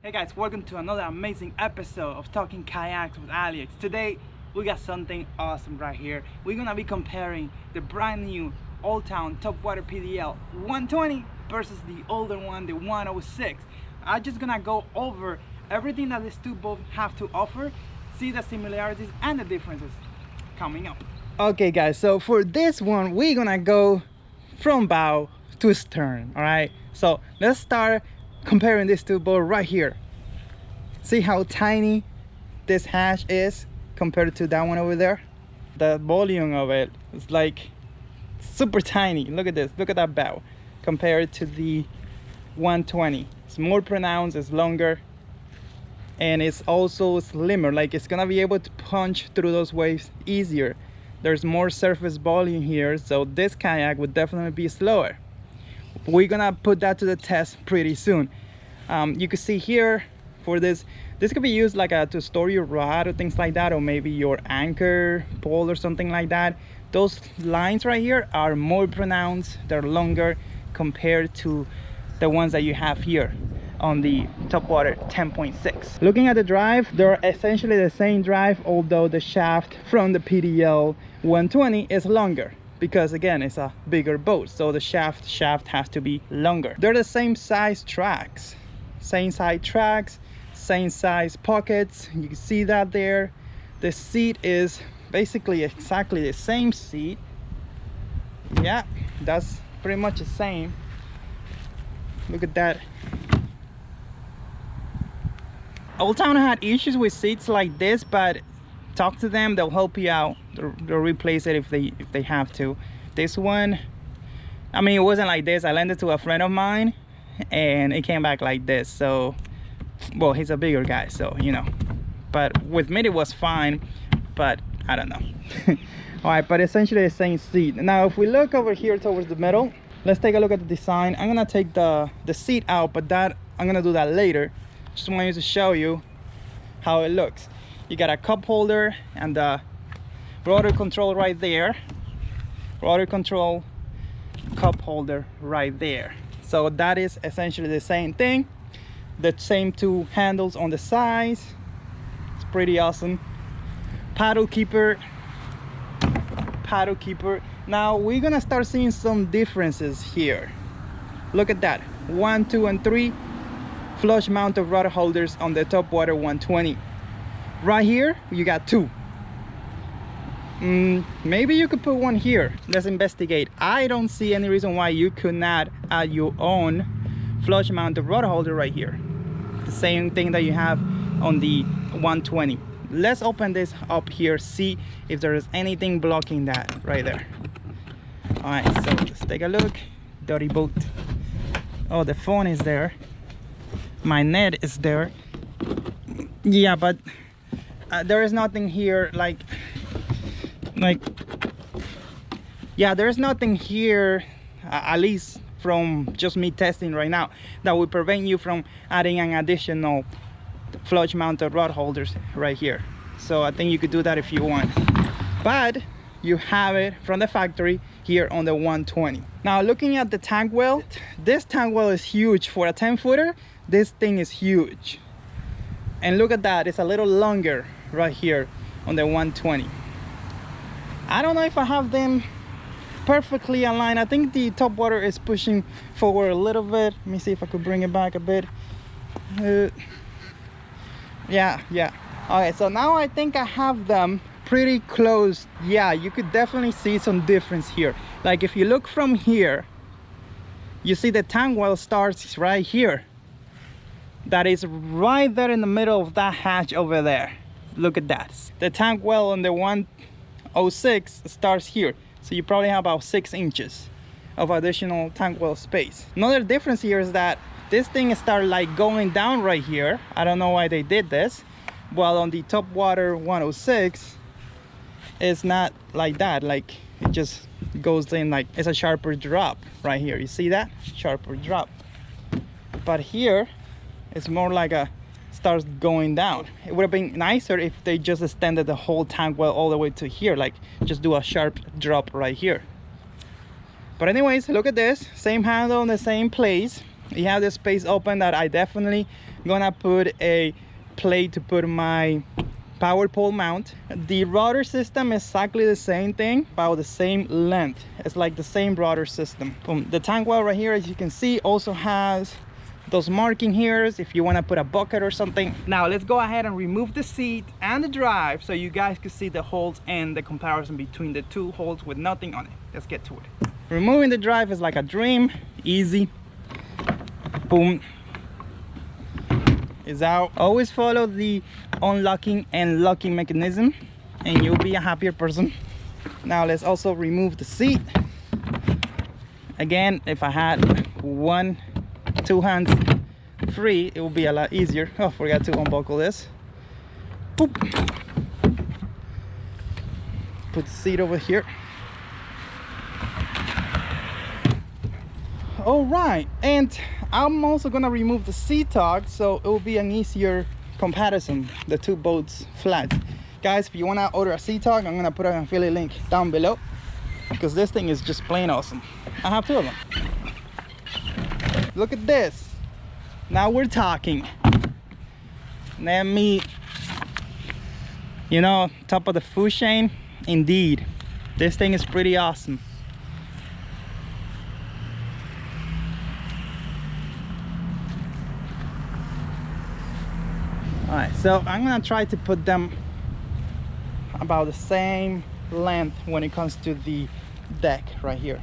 Hey guys, welcome to another amazing episode of Talking Kayaks with Aliex. Today we got something awesome right here. We're gonna be comparing the brand new Old Town Topwater PDL 120 versus the older one, the 106. I'm just gonna go over everything that these two boats have to offer, see the similarities and the differences coming up. Okay guys, so for this one we're gonna go from bow to stern. All right, so let's start comparing these two boats right here. See how tiny this hatch is compared to that one over there? The volume of it is like super tiny. Look at this, look at that bow compared to the 120. It's more pronounced, it's longer, and it's also slimmer. Like it's gonna be able to punch through those waves easier. There's more surface volume here, so this kayak would definitely be slower. We're gonna put that to the test pretty soon. You can see here for this could be used like to store your rod or things like that, or maybe your anchor pole or something like that. Those lines right here are more pronounced, they're longer compared to the ones that you have here on the Topwater 10.6. Looking at the drive, they're essentially the same drive, although the shaft from the PDL 120 is longer, because again it's a bigger boat, so the shaft has to be longer. They're the same size tracks, same size pockets. You can see that there. The seat is basically exactly the same seat. Yeah, that's pretty much the same. Look at that. Old Town had issues with seats like this, but talk to them, they'll help you out. They'll replace it if they have to. This one, I mean, it wasn't like this. I lent it to a friend of mine and it came back like this. So, well, he's a bigger guy, so you know, but with me it was fine, but I don't know. All right, but essentially the same seat. Now if we look over here towards the middle, let's take a look at the design. I'm gonna take the seat out, but that I'm gonna do that later. Just wanted to show you how it looks. You got a cup holder and the rudder control right there, rudder control, cup holder right there. So that is essentially the same thing. The same two handles on the sides. It's pretty awesome. Paddle keeper. Now we're gonna start seeing some differences here. Look at that, 1, 2 and 3 flush mounted rudder holders on the Topwater 120. Right here you got 2. Maybe you could put one here. Let's investigate. I don't see any reason why you could not add your own flush mounted rudder holder right here. The same thing that you have on the 120. Let's open this up here, see if there is anything blocking that right there. All right, so let's take a look. Dirty boat. Oh, the phone is there, my net is there. Yeah, but there is nothing here like yeah, there's nothing here, at least from just me testing right now, that would prevent you from adding an additional flush mounted rod holders right here. So I think you could do that if you want, but you have it from the factory here on the 120. Now looking at the tank well, this tank well is huge for a 10-footer. This thing is huge, and look at that, it's a little longer right here on the 120. I don't know if I have them perfectly aligned. I think the Topwater is pushing forward a little bit. Let me see if I could bring it back a bit. Yeah. Okay, so now I think I have them pretty close. Yeah, you could definitely see some difference here. Like if you look from here, you see the tank well starts right here. That is right there in the middle of that hatch over there. Look at that. The tank well on the 106 starts here, so you probably have about 6 inches of additional tank well space. Another difference here is that this thing started like going down right here. I don't know why they did this, while on the Topwater 106 it's not like that. Like it just goes in, like it's a sharper drop right here. You see that sharper drop, but here it's more like a starts going down. It would have been nicer if they just extended the whole tank well all the way to here, like just do a sharp drop right here. But anyways, look at this, same handle in the same place. You have the space open that I definitely gonna put a plate to put my power pole mount. The rudder system is exactly the same thing, about the same length. It's like the same rudder system. Boom. The tank well right here, as you can see, also has those marking here if you want to put a bucket or something. Now let's go ahead and remove the seat and the drive so you guys can see the holes and the comparison between the two holes with nothing on it. Let's get to it. Removing the drive is like a dream. Easy. Boom. It's out. Always follow the unlocking and locking mechanism and you'll be a happier person. Now let's also remove the seat. Again, if I had two hands free, it would be a lot easier. Oh, forgot to unbuckle this. Boop. Put the seat over here. All right, and I'm also gonna remove the seat tug so it will be an easier comparison, the two boats flat. Guys, if you want to order a seat tug, I'm gonna put an affiliate link down below because this thing is just plain awesome. I have two of them. Look at this. Now we're talking. Let me, top of the food chain. Indeed, this thing is pretty awesome. All right, so I'm gonna try to put them about the same length when it comes to the deck right here.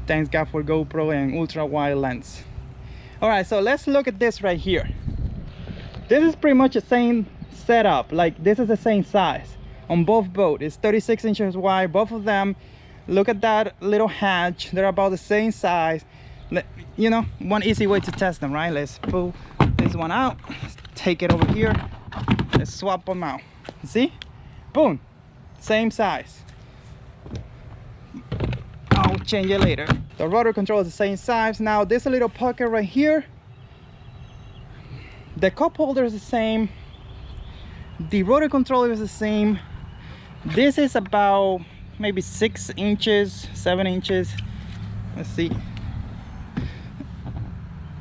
Thanks God for GoPro and ultra wide lens. All right, so let's look at this right here. This is pretty much the same setup. Like, this is the same size on both boats. It's 36 inches wide, both of them. Look at that little hatch. They're about the same size. One easy way to test them, right? Let's pull this one out, take it over here, let's swap them out. See? Boom, same size. I'll change it later. The rudder control is the same size. Now this little pocket right here, the cup holder is the same, the rudder controller is the same. This is about maybe 6 inches, 7 inches. Let's see.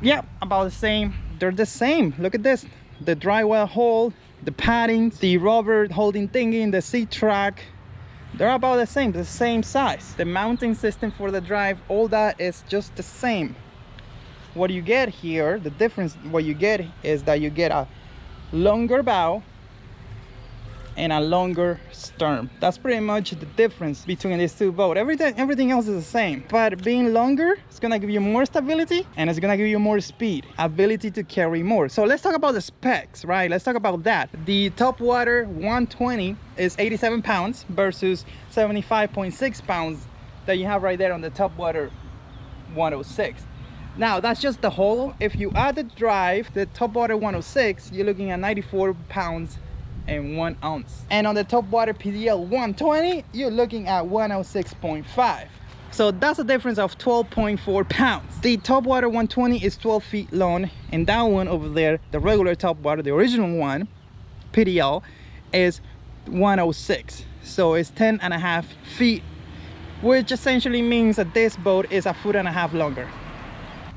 Yeah, about the same. They're the same. Look at this. The dry well hole, the padding, the rubber holding thingy, the seat track, they're about the same size. The mounting system for the drive, all that is just the same. What you get here, the difference, what you get is that you get a longer bow and a longer stern. That's pretty much the difference between these two boats. Everything else is the same, but being longer, it's gonna give you more stability and it's gonna give you more speed, ability to carry more. So let's talk about the specs, right? Let's talk about that. The Topwater 120 is 87 pounds versus 75.6 pounds that you have right there on the Topwater 106. Now that's just the hull. If you add the drive, the Topwater 106, you're looking at 94 pounds and 1 ounce. And on the Topwater PDL 120, you're looking at 106.5. So that's a difference of 12.4 pounds. The Topwater 120 is 12 feet long, and that one over there, the regular Topwater, the original one, PDL, is 106. So it's 10.5 feet, which essentially means that this boat is a 1.5 foot longer.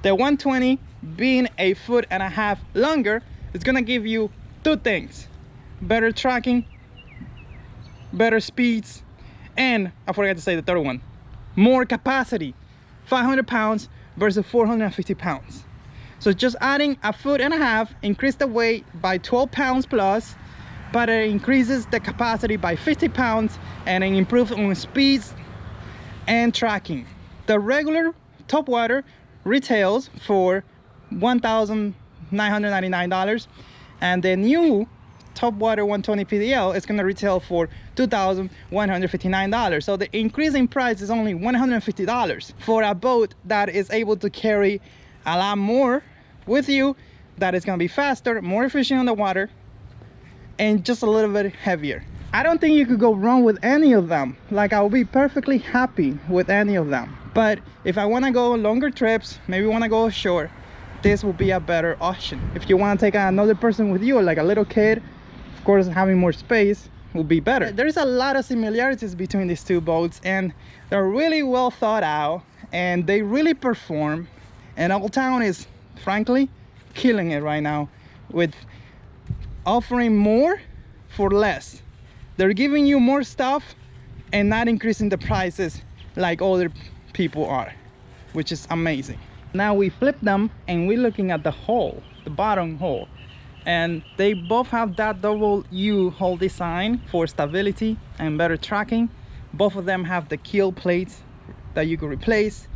The 120 being a 1.5 foot longer, it's gonna give you two things: better tracking, better speeds, and I forgot to say the third one, more capacity. 500 pounds versus 450 pounds. So just adding a 1.5 feet increase the weight by 12 pounds plus, but it increases the capacity by 50 pounds and it improves on speeds and tracking. The regular Topwater retails for $1,999, and the new Topwater 120 PDL is going to retail for $2,159. So the increase in price is only $150 for a boat that is able to carry a lot more with you, that is going to be faster, more efficient on the water, and just a little bit heavier. I don't think you could go wrong with any of them. Like, I'll be perfectly happy with any of them. But if I want to go longer trips, maybe want to go ashore, this will be a better option. If you want to take another person with you, like a little kid, of course having more space will be better. There's a lot of similarities between these two boats, and they're really well thought out, and they really perform. And Old Town is frankly killing it right now with offering more for less. They're giving you more stuff and not increasing the prices like other people are, which is amazing. Now we flip them and we're looking at the hole, the bottom hole, and they both have that double U hole design for stability and better tracking. Both of them have the keel plates that you could replace,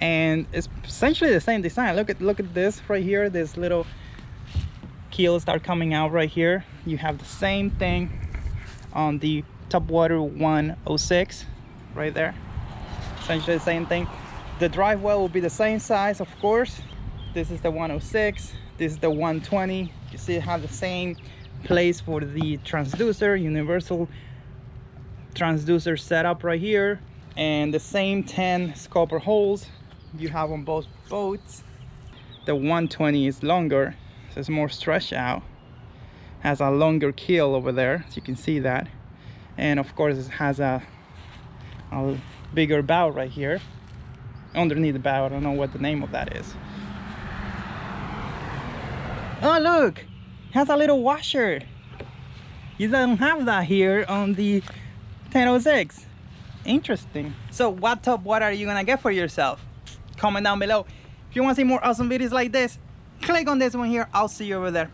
and it's essentially the same design. Look at this right here. This little keels start coming out right here. You have the same thing on the Topwater 106 right there. Essentially the same thing. The drive well will be the same size, of course. This is the 106, this is the 120. You see it has the same place for the transducer, universal transducer setup right here, and the same 10 scupper holes you have on both boats. The 120 is longer, so it's more stretched out, has a longer keel over there, so you can see that. And of course it has a bigger bow right here underneath the bow. I don't know what the name of that is. Oh look, it has a little washer. You don't have that here on the 1006. Interesting. So what Topwater are you gonna get for yourself? Comment down below. If you want to see more awesome videos like this, click on this one here. I'll see you over there.